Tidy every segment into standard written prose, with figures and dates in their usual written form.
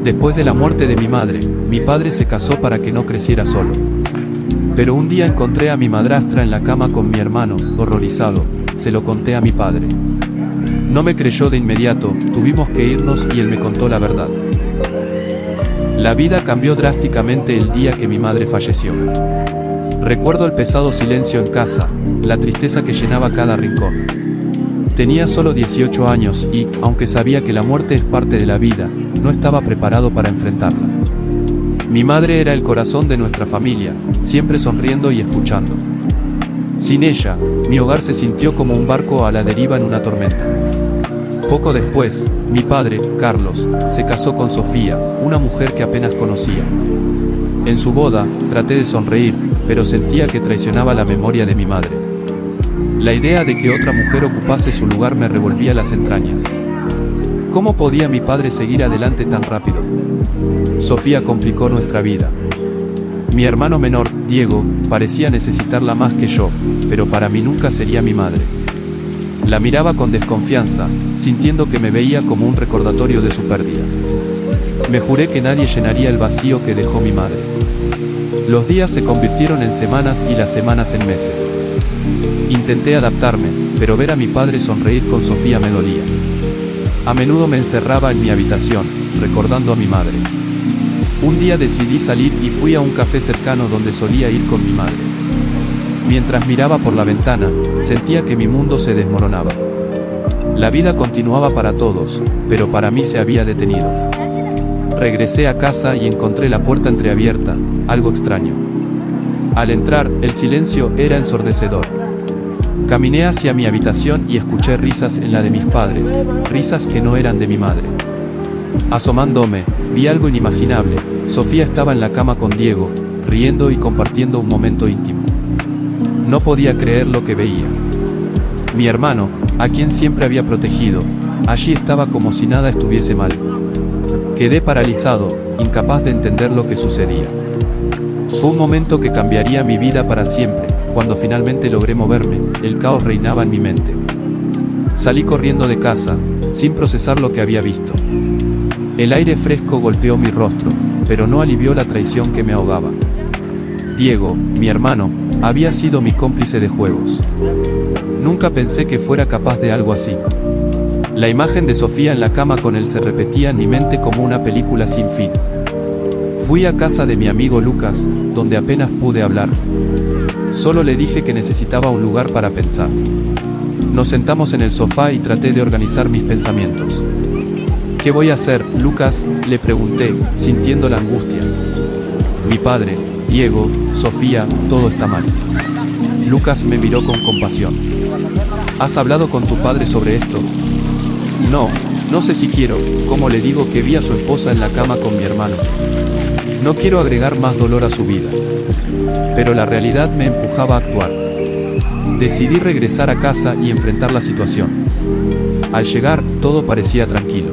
Después de la muerte de mi madre, mi padre se casó para que no creciera solo. Pero un día encontré a mi madrastra en la cama con mi hermano, horrorizado. Se lo conté a mi padre. No me creyó de inmediato, tuvimos que irnos y él me contó la verdad. La vida cambió drásticamente el día que mi madre falleció. Recuerdo el pesado silencio en casa, la tristeza que llenaba cada rincón. Tenía solo 18 años y, aunque sabía que la muerte es parte de la vida, no estaba preparado para enfrentarla. Mi madre era el corazón de nuestra familia, siempre sonriendo y escuchando. Sin ella, mi hogar se sintió como un barco a la deriva en una tormenta. Poco después, mi padre, Carlos, se casó con Sofía, una mujer que apenas conocía. En su boda, traté de sonreír, pero sentía que traicionaba la memoria de mi madre. La idea de que otra mujer ocupase su lugar me revolvía las entrañas. ¿Cómo podía mi padre seguir adelante tan rápido? Sofía complicó nuestra vida. Mi hermano menor, Diego, parecía necesitarla más que yo, pero para mí nunca sería mi madre. La miraba con desconfianza, sintiendo que me veía como un recordatorio de su pérdida. Me juré que nadie llenaría el vacío que dejó mi madre. Los días se convirtieron en semanas y las semanas en meses. Intenté adaptarme, pero ver a mi padre sonreír con Sofía me dolía. A menudo me encerraba en mi habitación, recordando a mi madre. Un día decidí salir y fui a un café cercano donde solía ir con mi madre. Mientras miraba por la ventana, sentía que mi mundo se desmoronaba. La vida continuaba para todos, pero para mí se había detenido. Regresé a casa y encontré la puerta entreabierta, algo extraño. Al entrar, el silencio era ensordecedor. Caminé hacia mi habitación y escuché risas en la de mis padres, risas que no eran de mi madre. Asomándome, vi algo inimaginable. Sofía estaba en la cama con Diego, riendo y compartiendo un momento íntimo. No podía creer lo que veía. Mi hermano, a quien siempre había protegido, allí estaba como si nada estuviese mal. Quedé paralizado, incapaz de entender lo que sucedía. Fue un momento que cambiaría mi vida para siempre. Cuando finalmente logré moverme, el caos reinaba en mi mente. Salí corriendo de casa, sin procesar lo que había visto. El aire fresco golpeó mi rostro, pero no alivió la traición que me ahogaba. Diego, mi hermano, había sido mi cómplice de juegos. Nunca pensé que fuera capaz de algo así. La imagen de Sofía en la cama con él se repetía en mi mente como una película sin fin. Fui a casa de mi amigo Lucas, donde apenas pude hablar. Solo le dije que necesitaba un lugar para pensar. Nos sentamos en el sofá y traté de organizar mis pensamientos. ¿Qué voy a hacer, Lucas?, le pregunté, sintiendo la angustia. Mi padre, Diego, Sofía, todo está mal. Lucas me miró con compasión. ¿Has hablado con tu padre sobre esto? No sé si quiero. ¿Cómo le digo que vi a su esposa en la cama con mi hermano? No quiero agregar más dolor a su vida. Pero la realidad me empujaba a actuar. Decidí regresar a casa y enfrentar la situación. Al llegar, todo parecía tranquilo.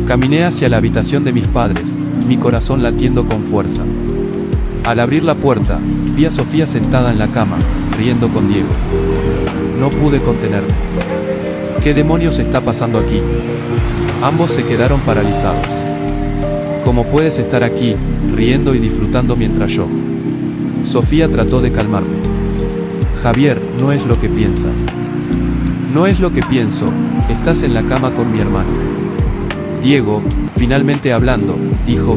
Caminé hacia la habitación de mis padres, mi corazón latiendo con fuerza. Al abrir la puerta, vi a Sofía sentada en la cama, riendo con Diego. No pude contenerme. ¿Qué demonios está pasando aquí? Ambos se quedaron paralizados. ¿Cómo puedes estar aquí, riendo y disfrutando mientras yo? Sofía trató de calmarme. Javier, no es lo que piensas. No es lo que pienso, estás en la cama con mi hermano. Diego, finalmente hablando, dijo,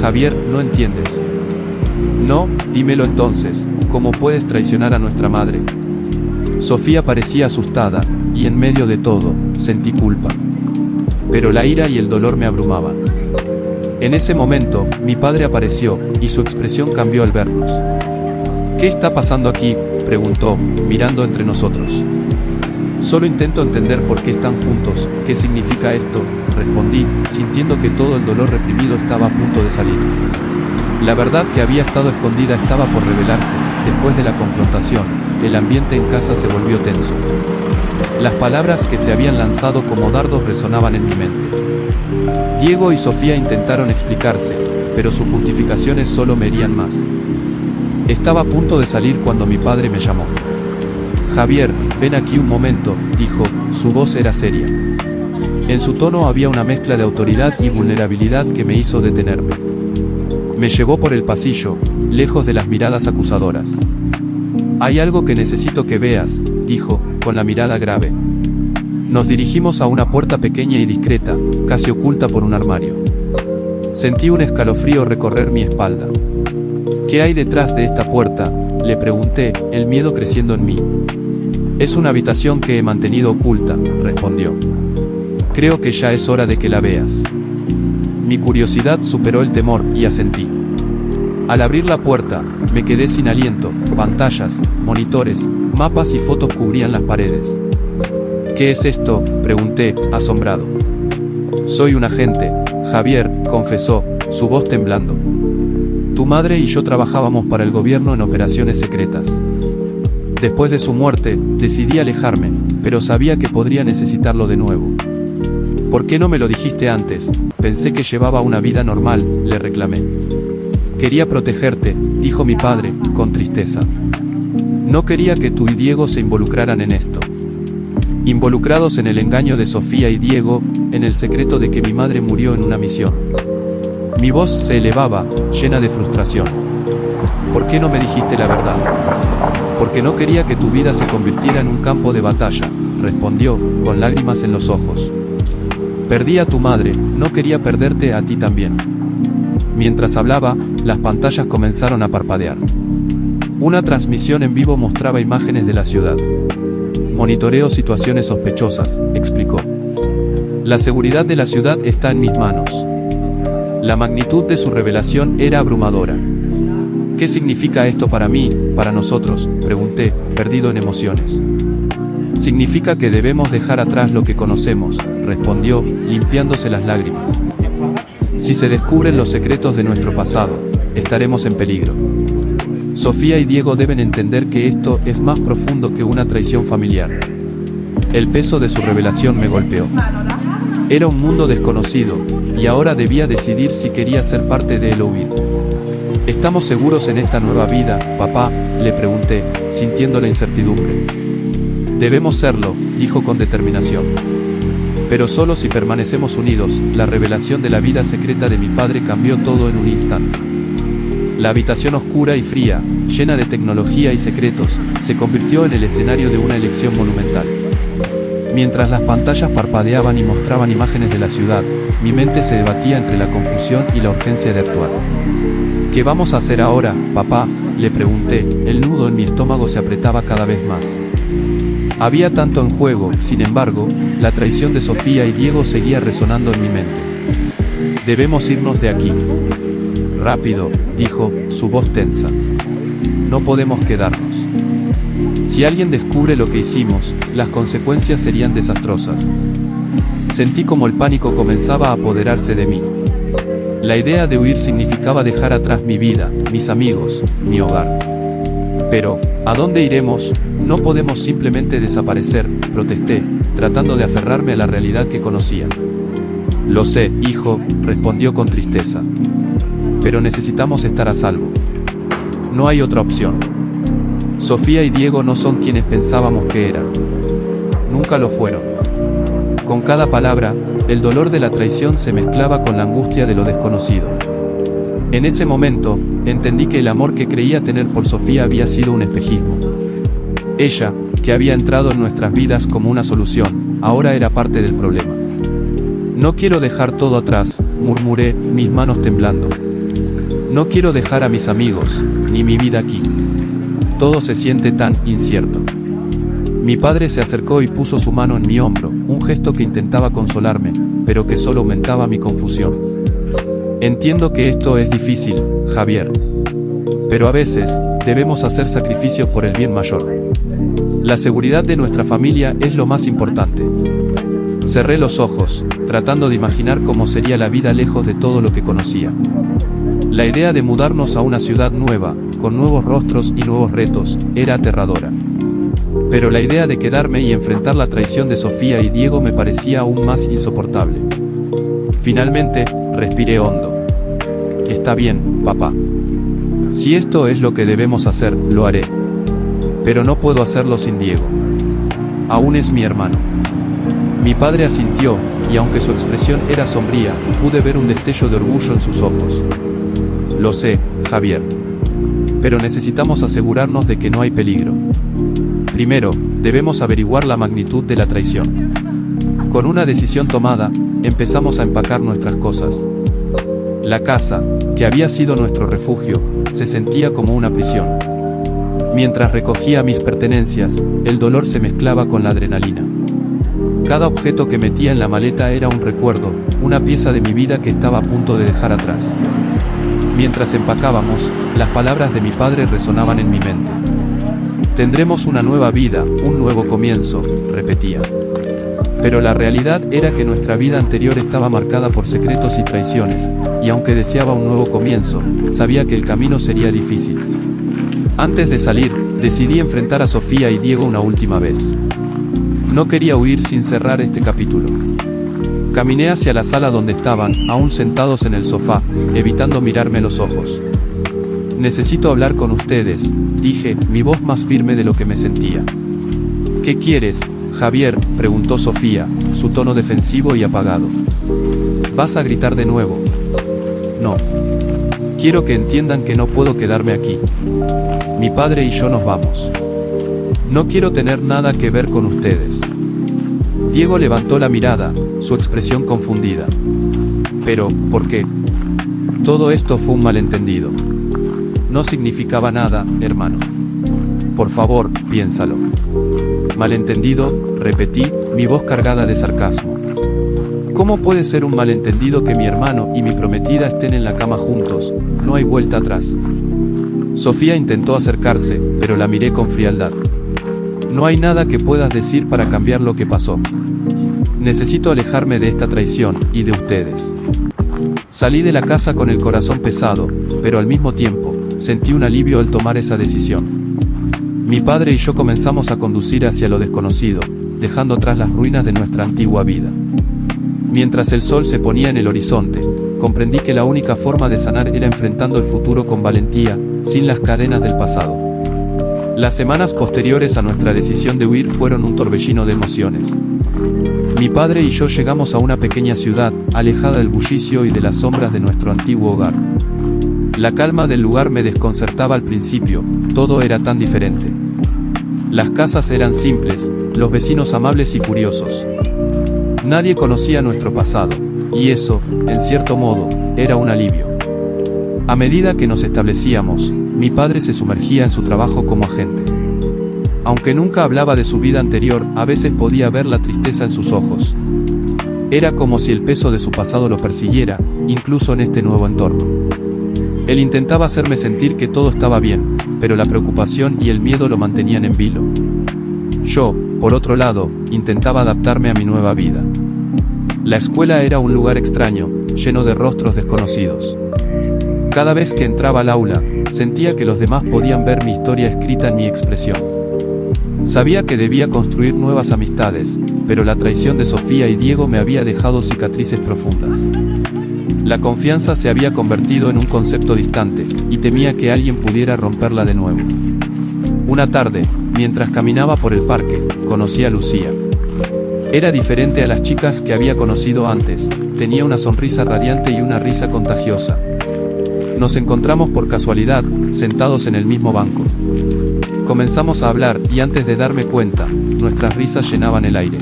Javier, no entiendes. No, dímelo entonces, ¿cómo puedes traicionar a nuestra madre? Sofía parecía asustada, y en medio de todo, sentí culpa. Pero la ira y el dolor me abrumaban. En ese momento, mi padre apareció, y su expresión cambió al vernos. ¿Qué está pasando aquí?, preguntó, mirando entre nosotros. Solo intento entender por qué están juntos, ¿qué significa esto?, respondí, sintiendo que todo el dolor reprimido estaba a punto de salir. La verdad que había estado escondida estaba por revelarse. Después de la confrontación, el ambiente en casa se volvió tenso. Las palabras que se habían lanzado como dardos resonaban en mi mente. Diego y Sofía intentaron explicarse, pero sus justificaciones solo me herían más. Estaba a punto de salir cuando mi padre me llamó. Javier, ven aquí un momento, dijo, su voz era seria. En su tono había una mezcla de autoridad y vulnerabilidad que me hizo detenerme. Me llevó por el pasillo, lejos de las miradas acusadoras. Hay algo que necesito que veas, dijo, con la mirada grave. Nos dirigimos a una puerta pequeña y discreta, casi oculta por un armario. Sentí un escalofrío recorrer mi espalda. ¿Qué hay detrás de esta puerta?, le pregunté, el miedo creciendo en mí. Es una habitación que he mantenido oculta, respondió. Creo que ya es hora de que la veas. Mi curiosidad superó el temor y asentí. Al abrir la puerta, me quedé sin aliento. Pantallas, monitores, mapas y fotos cubrían las paredes. ¿Qué es esto?, pregunté, asombrado. Soy un agente, Javier, confesó, su voz temblando. Tu madre y yo trabajábamos para el gobierno en operaciones secretas. Después de su muerte, decidí alejarme, pero sabía que podría necesitarlo de nuevo. ¿Por qué no me lo dijiste antes? Pensé que llevaba una vida normal, le reclamé. Quería protegerte, dijo mi padre, con tristeza. No quería que tú y Diego se involucraran en esto. Involucrados en el engaño de Sofía y Diego, en el secreto de que mi madre murió en una misión. Mi voz se elevaba, llena de frustración. ¿Por qué no me dijiste la verdad? Porque no quería que tu vida se convirtiera en un campo de batalla, respondió, con lágrimas en los ojos. Perdí a tu madre, no quería perderte a ti también. Mientras hablaba, las pantallas comenzaron a parpadear. Una transmisión en vivo mostraba imágenes de la ciudad. Monitoreo situaciones sospechosas, explicó. La seguridad de la ciudad está en mis manos. La magnitud de su revelación era abrumadora. ¿Qué significa esto para mí, para nosotros?, pregunté, perdido en emociones. Significa que debemos dejar atrás lo que conocemos, respondió, limpiándose las lágrimas. Si se descubren los secretos de nuestro pasado, estaremos en peligro. Sofía y Diego deben entender que esto es más profundo que una traición familiar. El peso de su revelación me golpeó. Era un mundo desconocido, y ahora debía decidir si quería ser parte de él o huir. ¿Estamos seguros en esta nueva vida, papá?, le pregunté, sintiendo la incertidumbre. Debemos serlo, dijo con determinación. Pero solo si permanecemos unidos. La revelación de la vida secreta de mi padre cambió todo en un instante. La habitación oscura y fría, llena de tecnología y secretos, se convirtió en el escenario de una elección monumental. Mientras las pantallas parpadeaban y mostraban imágenes de la ciudad, mi mente se debatía entre la confusión y la urgencia de actuar. ¿Qué vamos a hacer ahora, papá?, le pregunté, el nudo en mi estómago se apretaba cada vez más. Había tanto en juego, sin embargo, la traición de Sofía y Diego seguía resonando en mi mente. Debemos irnos de aquí. Rápido, dijo, su voz tensa. No podemos quedarnos. Si alguien descubre lo que hicimos, las consecuencias serían desastrosas. Sentí como el pánico comenzaba a apoderarse de mí. La idea de huir significaba dejar atrás mi vida, mis amigos, mi hogar. Pero, ¿a dónde iremos? No podemos simplemente desaparecer, protesté, tratando de aferrarme a la realidad que conocía. Lo sé, hijo, respondió con tristeza. Pero necesitamos estar a salvo. No hay otra opción. Sofía y Diego no son quienes pensábamos que eran. Nunca lo fueron. Con cada palabra, el dolor de la traición se mezclaba con la angustia de lo desconocido. En ese momento, entendí que el amor que creía tener por Sofía había sido un espejismo. Ella, que había entrado en nuestras vidas como una solución, ahora era parte del problema. No quiero dejar todo atrás, murmuré, mis manos temblando. No quiero dejar a mis amigos, ni mi vida aquí. Todo se siente tan incierto. Mi padre se acercó y puso su mano en mi hombro, un gesto que intentaba consolarme, pero que solo aumentaba mi confusión. Entiendo que esto es difícil, Javier. Pero a veces, debemos hacer sacrificios por el bien mayor. La seguridad de nuestra familia es lo más importante. Cerré los ojos, tratando de imaginar cómo sería la vida lejos de todo lo que conocía. La idea de mudarnos a una ciudad nueva, con nuevos rostros y nuevos retos, era aterradora. Pero la idea de quedarme y enfrentar la traición de Sofía y Diego me parecía aún más insoportable. Finalmente, respiré hondo. Está bien, papá. Si esto es lo que debemos hacer, lo haré. Pero no puedo hacerlo sin Diego. Aún es mi hermano. Mi padre asintió, y aunque su expresión era sombría, pude ver un destello de orgullo en sus ojos. Lo sé, Javier. Pero necesitamos asegurarnos de que no hay peligro. Primero, debemos averiguar la magnitud de la traición. Con una decisión tomada, empezamos a empacar nuestras cosas. La casa, que había sido nuestro refugio, se sentía como una prisión. Mientras recogía mis pertenencias, el dolor se mezclaba con la adrenalina. Cada objeto que metía en la maleta era un recuerdo, una pieza de mi vida que estaba a punto de dejar atrás. Mientras empacábamos, las palabras de mi padre resonaban en mi mente. Tendremos una nueva vida, un nuevo comienzo, repetía. Pero la realidad era que nuestra vida anterior estaba marcada por secretos y traiciones, y aunque deseaba un nuevo comienzo, sabía que el camino sería difícil. Antes de salir, decidí enfrentar a Sofía y Diego una última vez. No quería huir sin cerrar este capítulo. Caminé hacia la sala donde estaban, aún sentados en el sofá, evitando mirarme los ojos. Necesito hablar con ustedes, dije, mi voz más firme de lo que me sentía. ¿Qué quieres, Javier?, preguntó Sofía, su tono defensivo y apagado. ¿Vas a gritar de nuevo? No. Quiero que entiendan que no puedo quedarme aquí. Mi padre y yo nos vamos. No quiero tener nada que ver con ustedes. Diego levantó la mirada, su expresión confundida. Pero, ¿por qué? Todo esto fue un malentendido. No significaba nada, hermano. Por favor, piénsalo. Malentendido, repetí, mi voz cargada de sarcasmo. ¿Cómo puede ser un malentendido que mi hermano y mi prometida estén en la cama juntos? No hay vuelta atrás. Sofía intentó acercarse, pero la miré con frialdad. No hay nada que puedas decir para cambiar lo que pasó. Necesito alejarme de esta traición, y de ustedes. Salí de la casa con el corazón pesado, pero al mismo tiempo, sentí un alivio al tomar esa decisión. Mi padre y yo comenzamos a conducir hacia lo desconocido, dejando atrás las ruinas de nuestra antigua vida. Mientras el sol se ponía en el horizonte, comprendí que la única forma de sanar era enfrentando el futuro con valentía, sin las cadenas del pasado. Las semanas posteriores a nuestra decisión de huir fueron un torbellino de emociones. Mi padre y yo llegamos a una pequeña ciudad, alejada del bullicio y de las sombras de nuestro antiguo hogar. La calma del lugar me desconcertaba al principio, todo era tan diferente. Las casas eran simples, los vecinos amables y curiosos. Nadie conocía nuestro pasado, y eso, en cierto modo, era un alivio. A medida que nos establecíamos, mi padre se sumergía en su trabajo como agente. Aunque nunca hablaba de su vida anterior, a veces podía ver la tristeza en sus ojos. Era como si el peso de su pasado lo persiguiera, incluso en este nuevo entorno. Él intentaba hacerme sentir que todo estaba bien, pero la preocupación y el miedo lo mantenían en vilo. Yo, por otro lado, intentaba adaptarme a mi nueva vida. La escuela era un lugar extraño, lleno de rostros desconocidos. Cada vez que entraba al aula, sentía que los demás podían ver mi historia escrita en mi expresión. Sabía que debía construir nuevas amistades, pero la traición de Sofía y Diego me había dejado cicatrices profundas. La confianza se había convertido en un concepto distante, y temía que alguien pudiera romperla de nuevo. Una tarde, mientras caminaba por el parque, conocí a Lucía. Era diferente a las chicas que había conocido antes, tenía una sonrisa radiante y una risa contagiosa. Nos encontramos por casualidad, sentados en el mismo banco. Comenzamos a hablar, y antes de darme cuenta, nuestras risas llenaban el aire.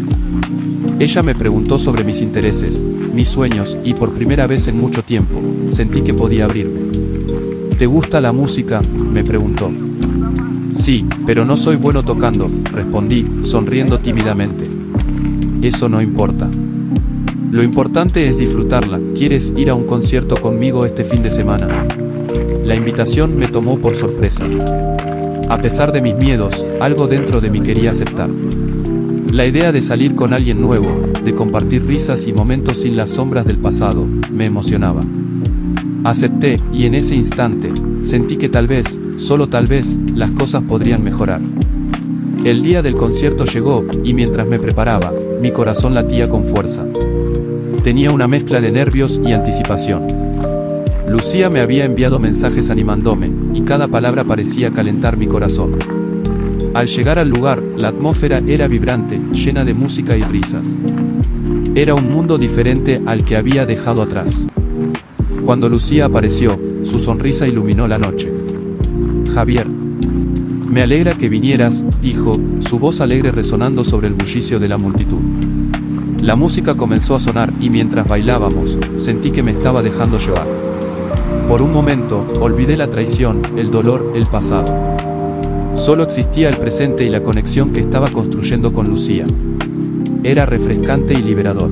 Ella me preguntó sobre mis intereses, mis sueños, y por primera vez en mucho tiempo, sentí que podía abrirme. ¿Te gusta la música?, me preguntó. Sí, pero no soy bueno tocando, respondí, sonriendo tímidamente. Eso no importa. Lo importante es disfrutarla. ¿Quieres ir a un concierto conmigo este fin de semana? La invitación me tomó por sorpresa. A pesar de mis miedos, algo dentro de mí quería aceptar. La idea de salir con alguien nuevo, de compartir risas y momentos sin las sombras del pasado, me emocionaba. Acepté, y en ese instante, sentí que tal vez, solo tal vez, las cosas podrían mejorar. El día del concierto llegó, y mientras me preparaba, mi corazón latía con fuerza. Tenía una mezcla de nervios y anticipación. Lucía me había enviado mensajes animándome, y cada palabra parecía calentar mi corazón. Al llegar al lugar, la atmósfera era vibrante, llena de música y risas. Era un mundo diferente al que había dejado atrás. Cuando Lucía apareció, su sonrisa iluminó la noche. Javier. Me alegra que vinieras, dijo, su voz alegre resonando sobre el bullicio de la multitud. La música comenzó a sonar y mientras bailábamos, sentí que me estaba dejando llevar. Por un momento, olvidé la traición, el dolor, el pasado. Solo existía el presente y la conexión que estaba construyendo con Lucía. Era refrescante y liberador.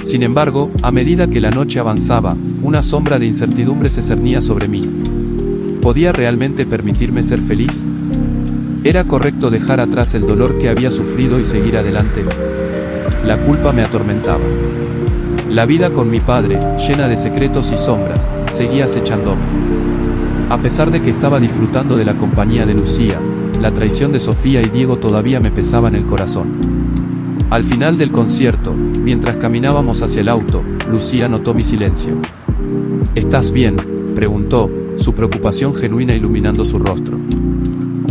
Sin embargo, a medida que la noche avanzaba, una sombra de incertidumbre se cernía sobre mí. ¿Podía realmente permitirme ser feliz? ¿Era correcto dejar atrás el dolor que había sufrido y seguir adelante? La culpa me atormentaba. La vida con mi padre, llena de secretos y sombras, seguía acechándome. A pesar de que estaba disfrutando de la compañía de Lucía, la traición de Sofía y Diego todavía me pesaba en el corazón. Al final del concierto, mientras caminábamos hacia el auto, Lucía notó mi silencio. ¿Estás bien?, preguntó, su preocupación genuina iluminando su rostro.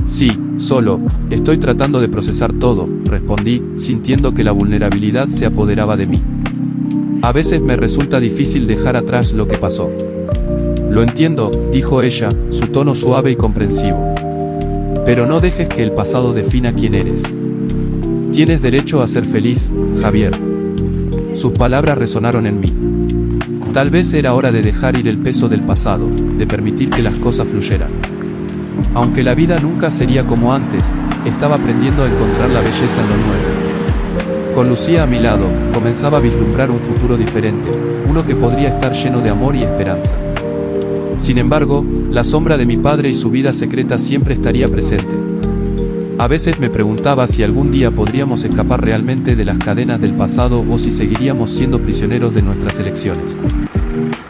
Sí, solo, estoy tratando de procesar todo, respondí, sintiendo que la vulnerabilidad se apoderaba de mí. A veces me resulta difícil dejar atrás lo que pasó. Lo entiendo, dijo ella, su tono suave y comprensivo. Pero no dejes que el pasado defina quién eres. Tienes derecho a ser feliz, Javier. Sus palabras resonaron en mí. Tal vez era hora de dejar ir el peso del pasado, de permitir que las cosas fluyeran. Aunque la vida nunca sería como antes, estaba aprendiendo a encontrar la belleza en lo nuevo. Con Lucía a mi lado, comenzaba a vislumbrar un futuro diferente, uno que podría estar lleno de amor y esperanza. Sin embargo, la sombra de mi padre y su vida secreta siempre estaría presente. A veces me preguntaba si algún día podríamos escapar realmente de las cadenas del pasado o si seguiríamos siendo prisioneros de nuestras elecciones.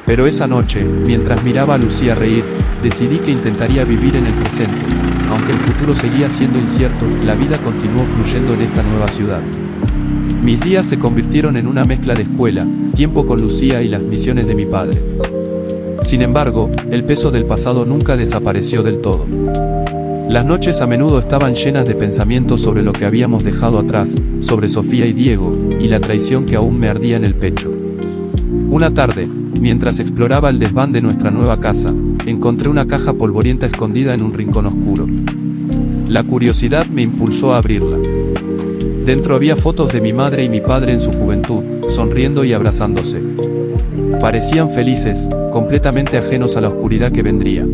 Pero esa noche, mientras miraba a Lucía reír, decidí que intentaría vivir en el presente. Aunque el futuro seguía siendo incierto, la vida continuó fluyendo en esta nueva ciudad. Mis días se convirtieron en una mezcla de escuela, tiempo con Lucía y las misiones de mi padre. Sin embargo, el peso del pasado nunca desapareció del todo. Las noches a menudo estaban llenas de pensamientos sobre lo que habíamos dejado atrás, sobre Sofía y Diego, y la traición que aún me ardía en el pecho. Una tarde, mientras exploraba el desván de nuestra nueva casa, encontré una caja polvorienta escondida en un rincón oscuro. La curiosidad me impulsó a abrirla. Dentro había fotos de mi madre y mi padre en su juventud, sonriendo y abrazándose. Parecían felices, completamente ajenos a la oscuridad que vendría.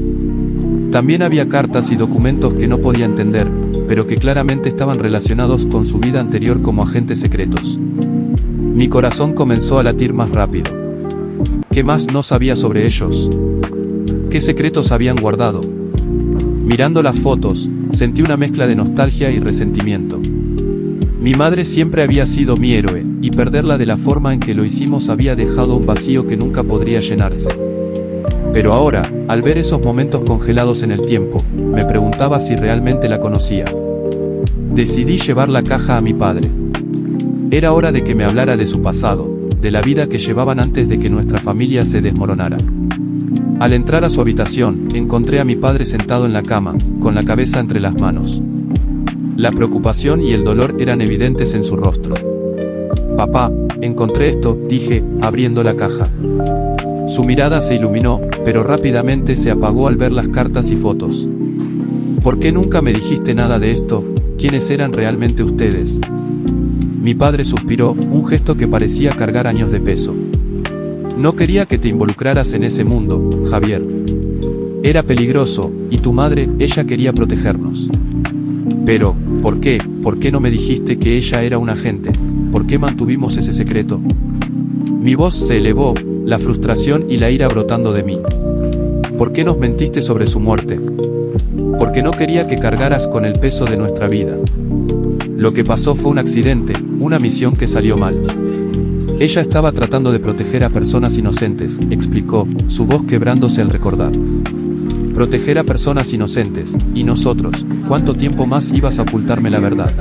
También había cartas y documentos que no podía entender, pero que claramente estaban relacionados con su vida anterior como agentes secretos. Mi corazón comenzó a latir más rápido. ¿Qué más no sabía sobre ellos? ¿Qué secretos habían guardado? Mirando las fotos, sentí una mezcla de nostalgia y resentimiento. Mi madre siempre había sido mi héroe, y perderla de la forma en que lo hicimos había dejado un vacío que nunca podría llenarse. Pero ahora, al ver esos momentos congelados en el tiempo, me preguntaba si realmente la conocía. Decidí llevar la caja a mi padre. Era hora de que me hablara de su pasado, de la vida que llevaban antes de que nuestra familia se desmoronara. Al entrar a su habitación, encontré a mi padre sentado en la cama, con la cabeza entre las manos. La preocupación y el dolor eran evidentes en su rostro. «Papá, encontré esto», dije, abriendo la caja. Su mirada se iluminó, pero rápidamente se apagó al ver las cartas y fotos. ¿Por qué nunca me dijiste nada de esto? ¿Quiénes eran realmente ustedes? Mi padre suspiró, un gesto que parecía cargar años de peso. No quería que te involucraras en ese mundo, Javier. Era peligroso, y tu madre, ella quería protegernos. Pero, ¿por qué? ¿Por qué no me dijiste que ella era un agente? ¿Por qué mantuvimos ese secreto? Mi voz se elevó, la frustración y la ira brotando de mí. ¿Por qué nos mentiste sobre su muerte? Porque no quería que cargaras con el peso de nuestra vida. Lo que pasó fue un accidente, una misión que salió mal. Ella estaba tratando de proteger a personas inocentes, explicó, su voz quebrándose al recordar. Proteger a personas inocentes, y nosotros, ¿cuánto tiempo más ibas a ocultarme la verdad?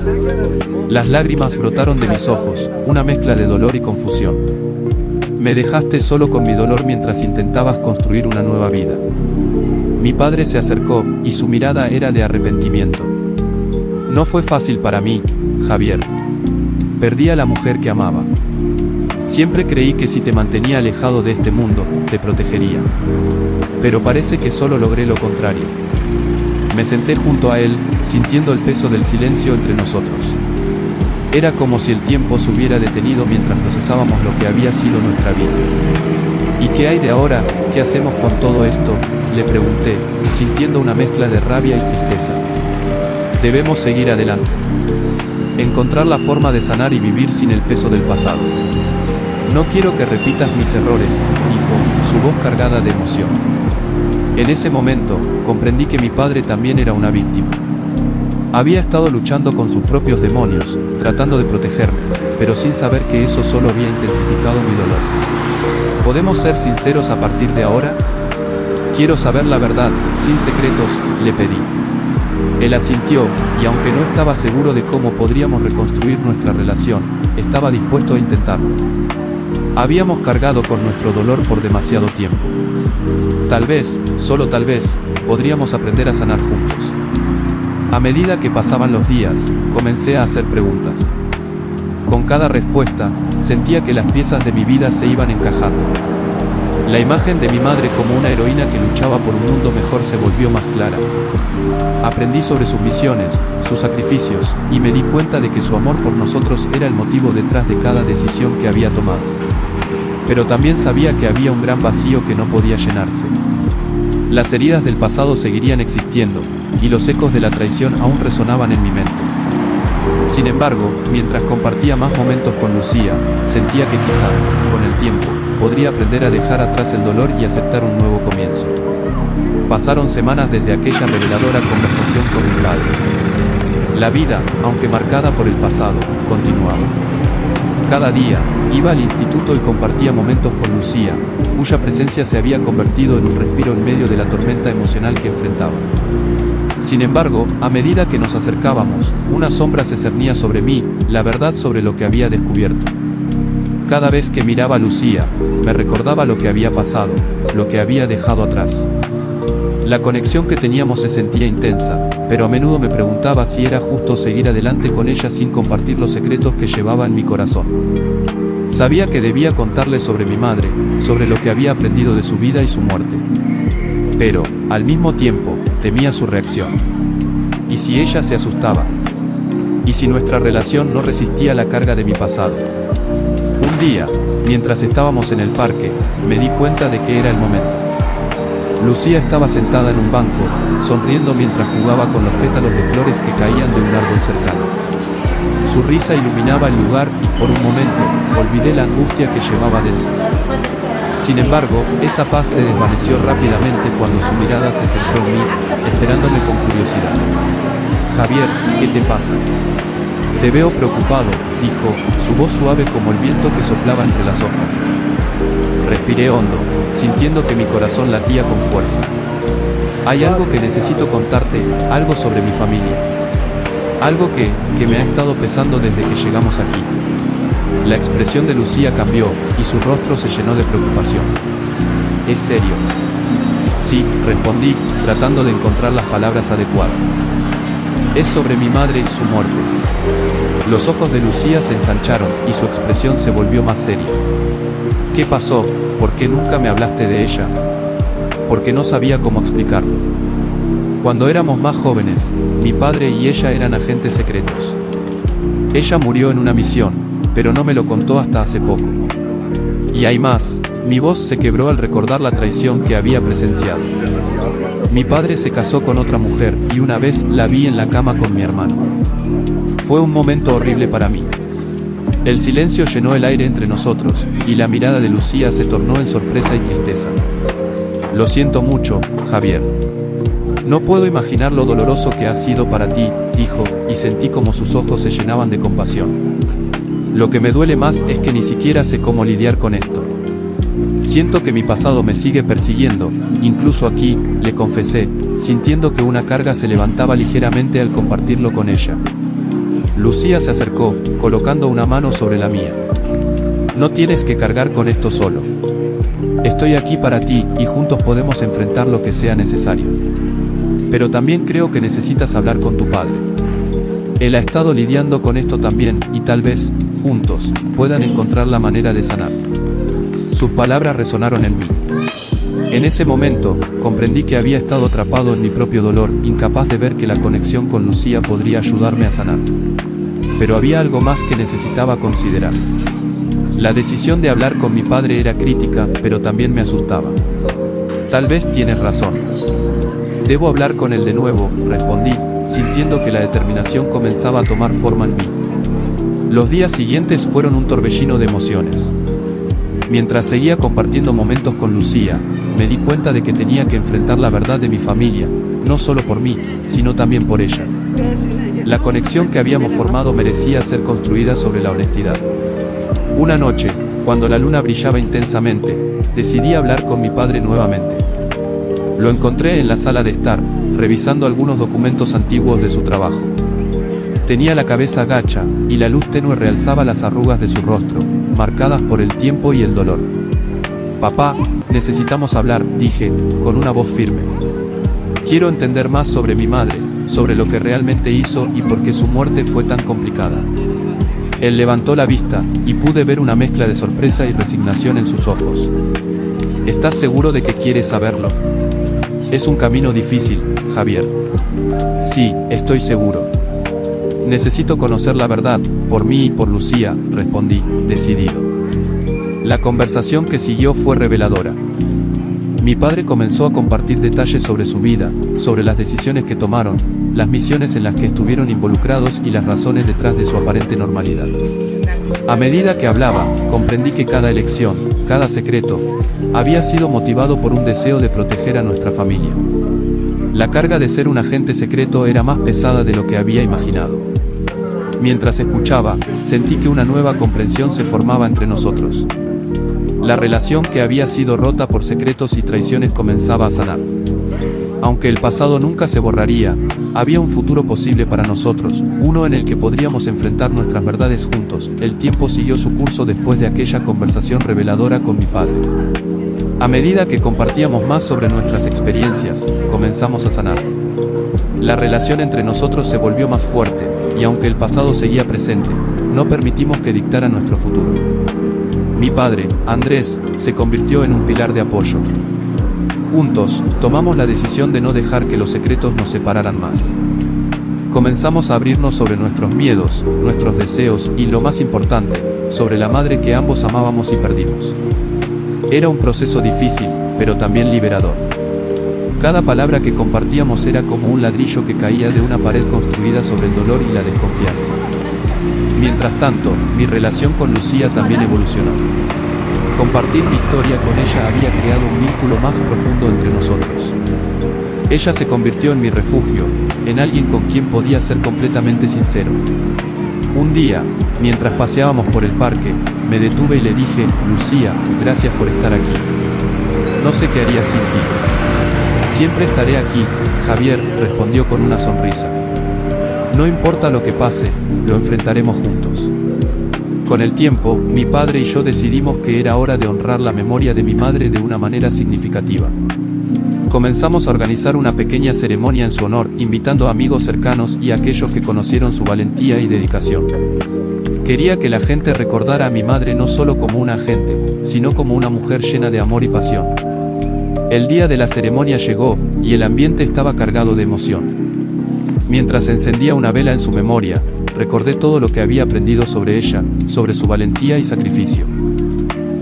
Las lágrimas brotaron de mis ojos, una mezcla de dolor y confusión. Me dejaste solo con mi dolor mientras intentabas construir una nueva vida. Mi padre se acercó, y su mirada era de arrepentimiento. No fue fácil para mí, Javier. Perdí a la mujer que amaba. Siempre creí que si te mantenía alejado de este mundo, te protegería. Pero parece que solo logré lo contrario. Me senté junto a él, sintiendo el peso del silencio entre nosotros. Era como si el tiempo se hubiera detenido mientras procesábamos lo que había sido nuestra vida. ¿Y qué hay de ahora? ¿Qué hacemos con todo esto?, le pregunté, sintiendo una mezcla de rabia y tristeza. Debemos seguir adelante. Encontrar la forma de sanar y vivir sin el peso del pasado. No quiero que repitas mis errores, dijo, su voz cargada de emoción. En ese momento, comprendí que mi padre también era una víctima. Había estado luchando con sus propios demonios, tratando de protegerme, pero sin saber que eso solo había intensificado mi dolor. ¿Podemos ser sinceros a partir de ahora? Quiero saber la verdad, sin secretos, le pedí. Él asintió, y aunque no estaba seguro de cómo podríamos reconstruir nuestra relación, estaba dispuesto a intentarlo. Habíamos cargado con nuestro dolor por demasiado tiempo. Tal vez, solo tal vez, podríamos aprender a sanar juntos. A medida que pasaban los días, comencé a hacer preguntas. Con cada respuesta, sentía que las piezas de mi vida se iban encajando. La imagen de mi madre como una heroína que luchaba por un mundo mejor se volvió más clara. Aprendí sobre sus misiones, sus sacrificios, y me di cuenta de que su amor por nosotros era el motivo detrás de cada decisión que había tomado. Pero también sabía que había un gran vacío que no podía llenarse. Las heridas del pasado seguirían existiendo, y los ecos de la traición aún resonaban en mi mente. Sin embargo, mientras compartía más momentos con Lucía, sentía que quizás, con el tiempo, podría aprender a dejar atrás el dolor y aceptar un nuevo comienzo. Pasaron semanas desde aquella reveladora conversación con mi padre. La vida, aunque marcada por el pasado, continuaba. Cada día, iba al instituto y compartía momentos con Lucía, cuya presencia se había convertido en un respiro en medio de la tormenta emocional que enfrentaba. Sin embargo, a medida que nos acercábamos, una sombra se cernía sobre mí, la verdad sobre lo que había descubierto. Cada vez que miraba a Lucía, me recordaba lo que había pasado, lo que había dejado atrás. La conexión que teníamos se sentía intensa, pero a menudo me preguntaba si era justo seguir adelante con ella sin compartir los secretos que llevaba en mi corazón. Sabía que debía contarle sobre mi madre, sobre lo que había aprendido de su vida y su muerte. Pero, al mismo tiempo, temía su reacción. ¿Y si ella se asustaba? ¿Y si nuestra relación no resistía la carga de mi pasado? Un día, mientras estábamos en el parque, me di cuenta de que era el momento. Lucía estaba sentada en un banco, sonriendo mientras jugaba con los pétalos de flores que caían de un árbol cercano. Su risa iluminaba el lugar y, por un momento, olvidé la angustia que llevaba dentro. Sin embargo, esa paz se desvaneció rápidamente cuando su mirada se centró en mí, esperándome con curiosidad. «Javier, ¿qué te pasa?» «Te veo preocupado», dijo, su voz suave como el viento que soplaba entre las hojas. Respiré hondo, sintiendo que mi corazón latía con fuerza. «Hay algo que necesito contarte, algo sobre mi familia. Algo que me ha estado pesando desde que llegamos aquí». La expresión de Lucía cambió, y su rostro se llenó de preocupación. «¿Es serio?» «Sí», respondí, tratando de encontrar las palabras adecuadas. «Es sobre mi madre y su muerte». Los ojos de Lucía se ensancharon, y su expresión se volvió más seria. «¿Qué pasó? ¿Por qué nunca me hablaste de ella?» Porque no sabía cómo explicarlo. Cuando éramos más jóvenes, mi padre y ella eran agentes secretos. Ella murió en una misión, pero no me lo contó hasta hace poco. Y hay más, mi voz se quebró al recordar la traición que había presenciado. Mi padre se casó con otra mujer, y una vez la vi en la cama con mi hermano. Fue un momento horrible para mí. El silencio llenó el aire entre nosotros, y la mirada de Lucía se tornó en sorpresa y tristeza. «Lo siento mucho, Javier. No puedo imaginar lo doloroso que ha sido para ti», dijo, y sentí como sus ojos se llenaban de compasión. «Lo que me duele más es que ni siquiera sé cómo lidiar con esto. Siento que mi pasado me sigue persiguiendo, incluso aquí», le confesé, sintiendo que una carga se levantaba ligeramente al compartirlo con ella. Lucía se acercó, colocando una mano sobre la mía. «No tienes que cargar con esto solo. Estoy aquí para ti, y juntos podemos enfrentar lo que sea necesario. Pero también creo que necesitas hablar con tu padre. Él ha estado lidiando con esto también, y tal vez, juntos, puedan encontrar la manera de sanar. Sus palabras resonaron en mí. En ese momento, comprendí que había estado atrapado en mi propio dolor, incapaz de ver que la conexión con Lucía podría ayudarme a sanar. Pero había algo más que necesitaba considerar. La decisión de hablar con mi padre era crítica, pero también me asustaba. Tal vez tienes razón. Debo hablar con él de nuevo, respondí, sintiendo que la determinación comenzaba a tomar forma en mí. Los días siguientes fueron un torbellino de emociones. Mientras seguía compartiendo momentos con Lucía, me di cuenta de que tenía que enfrentar la verdad de mi familia, no solo por mí, sino también por ella. La conexión que habíamos formado merecía ser construida sobre la honestidad. Una noche, cuando la luna brillaba intensamente, decidí hablar con mi padre nuevamente. Lo encontré en la sala de estar, revisando algunos documentos antiguos de su trabajo. Tenía la cabeza gacha, y la luz tenue realzaba las arrugas de su rostro, marcadas por el tiempo y el dolor. Papá, necesitamos hablar, dije, con una voz firme. Quiero entender más sobre mi madre, sobre lo que realmente hizo y por qué su muerte fue tan complicada. Él levantó la vista, y pude ver una mezcla de sorpresa y resignación en sus ojos. ¿Estás seguro de que quieres saberlo? Es un camino difícil, Javier. Sí, estoy seguro. Necesito conocer la verdad, por mí y por Lucía, respondí, decidido. La conversación que siguió fue reveladora. Mi padre comenzó a compartir detalles sobre su vida, sobre las decisiones que tomaron, las misiones en las que estuvieron involucrados y las razones detrás de su aparente normalidad. A medida que hablaba, comprendí que cada elección, cada secreto, había sido motivado por un deseo de proteger a nuestra familia. La carga de ser un agente secreto era más pesada de lo que había imaginado. Mientras escuchaba, sentí que una nueva comprensión se formaba entre nosotros. La relación que había sido rota por secretos y traiciones comenzaba a sanar. Aunque el pasado nunca se borraría, había un futuro posible para nosotros, uno en el que podríamos enfrentar nuestras verdades juntos. El tiempo siguió su curso después de aquella conversación reveladora con mi padre. A medida que compartíamos más sobre nuestras experiencias, comenzamos a sanar. La relación entre nosotros se volvió más fuerte, y aunque el pasado seguía presente, no permitimos que dictara nuestro futuro. Mi padre, Andrés, se convirtió en un pilar de apoyo. Juntos, tomamos la decisión de no dejar que los secretos nos separaran más. Comenzamos a abrirnos sobre nuestros miedos, nuestros deseos y, lo más importante, sobre la madre que ambos amábamos y perdimos. Era un proceso difícil, pero también liberador. Cada palabra que compartíamos era como un ladrillo que caía de una pared construida sobre el dolor y la desconfianza. Mientras tanto, mi relación con Lucía también evolucionó. Compartir mi historia con ella había creado un vínculo más profundo entre nosotros. Ella se convirtió en mi refugio, en alguien con quien podía ser completamente sincero. Un día, mientras paseábamos por el parque, me detuve y le dije, Lucía, gracias por estar aquí. No sé qué haría sin ti. Siempre estaré aquí, Javier, respondió con una sonrisa. No importa lo que pase, lo enfrentaremos juntos. Con el tiempo, mi padre y yo decidimos que era hora de honrar la memoria de mi madre de una manera significativa. Comenzamos a organizar una pequeña ceremonia en su honor, invitando a amigos cercanos y a aquellos que conocieron su valentía y dedicación. Quería que la gente recordara a mi madre no solo como una agente, sino como una mujer llena de amor y pasión. El día de la ceremonia llegó, y el ambiente estaba cargado de emoción. Mientras encendía una vela en su memoria, recordé todo lo que había aprendido sobre ella, sobre su valentía y sacrificio.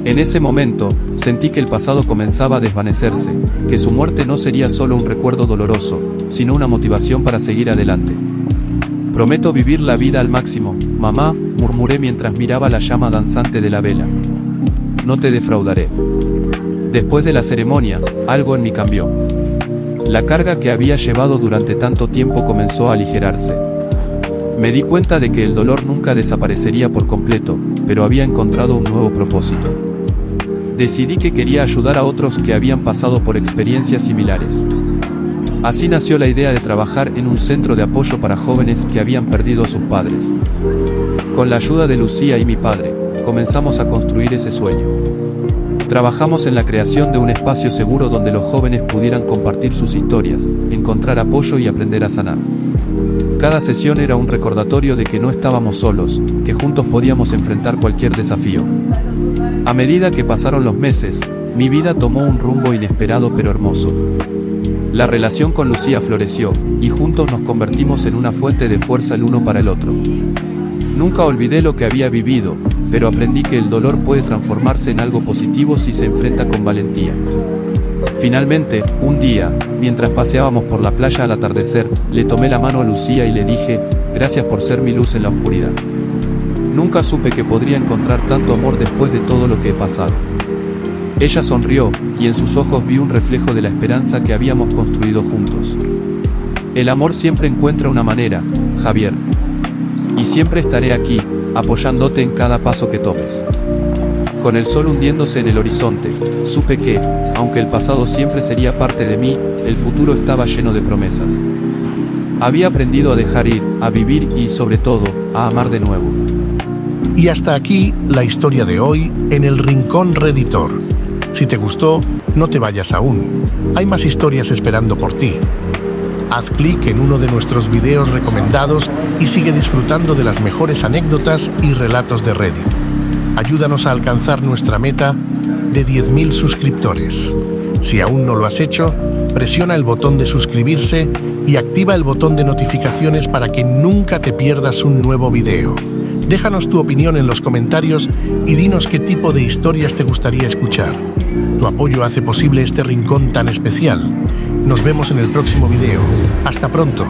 En ese momento, sentí que el pasado comenzaba a desvanecerse, que su muerte no sería solo un recuerdo doloroso, sino una motivación para seguir adelante. Prometo vivir la vida al máximo, mamá, murmuré mientras miraba la llama danzante de la vela. No te defraudaré. Después de la ceremonia, algo en mí cambió. La carga que había llevado durante tanto tiempo comenzó a aligerarse. Me di cuenta de que el dolor nunca desaparecería por completo, pero había encontrado un nuevo propósito. Decidí que quería ayudar a otros que habían pasado por experiencias similares. Así nació la idea de trabajar en un centro de apoyo para jóvenes que habían perdido a sus padres. Con la ayuda de Lucía y mi padre, comenzamos a construir ese sueño. Trabajamos en la creación de un espacio seguro donde los jóvenes pudieran compartir sus historias, encontrar apoyo y aprender a sanar. Cada sesión era un recordatorio de que no estábamos solos, que juntos podíamos enfrentar cualquier desafío. A medida que pasaron los meses, mi vida tomó un rumbo inesperado pero hermoso. La relación con Lucía floreció, y juntos nos convertimos en una fuente de fuerza el uno para el otro. Nunca olvidé lo que había vivido, pero aprendí que el dolor puede transformarse en algo positivo si se enfrenta con valentía. Finalmente, un día, mientras paseábamos por la playa al atardecer, le tomé la mano a Lucía y le dije, gracias por ser mi luz en la oscuridad. Nunca supe que podría encontrar tanto amor después de todo lo que he pasado. Ella sonrió, y en sus ojos vi un reflejo de la esperanza que habíamos construido juntos. El amor siempre encuentra una manera, Javier. Y siempre estaré aquí, apoyándote en cada paso que tomes. Con el sol hundiéndose en el horizonte, supe que, aunque el pasado siempre sería parte de mí, el futuro estaba lleno de promesas. Había aprendido a dejar ir, a vivir y, sobre todo, a amar de nuevo. Y hasta aquí la historia de hoy en el Rincón Redditor. Si te gustó, no te vayas aún. Hay más historias esperando por ti. Haz clic en uno de nuestros videos recomendados y sigue disfrutando de las mejores anécdotas y relatos de Reddit. Ayúdanos a alcanzar nuestra meta de 10.000 suscriptores. Si aún no lo has hecho, presiona el botón de suscribirse y activa el botón de notificaciones para que nunca te pierdas un nuevo video. Déjanos tu opinión en los comentarios y dinos qué tipo de historias te gustaría escuchar. Tu apoyo hace posible este rincón tan especial. Nos vemos en el próximo video. Hasta pronto.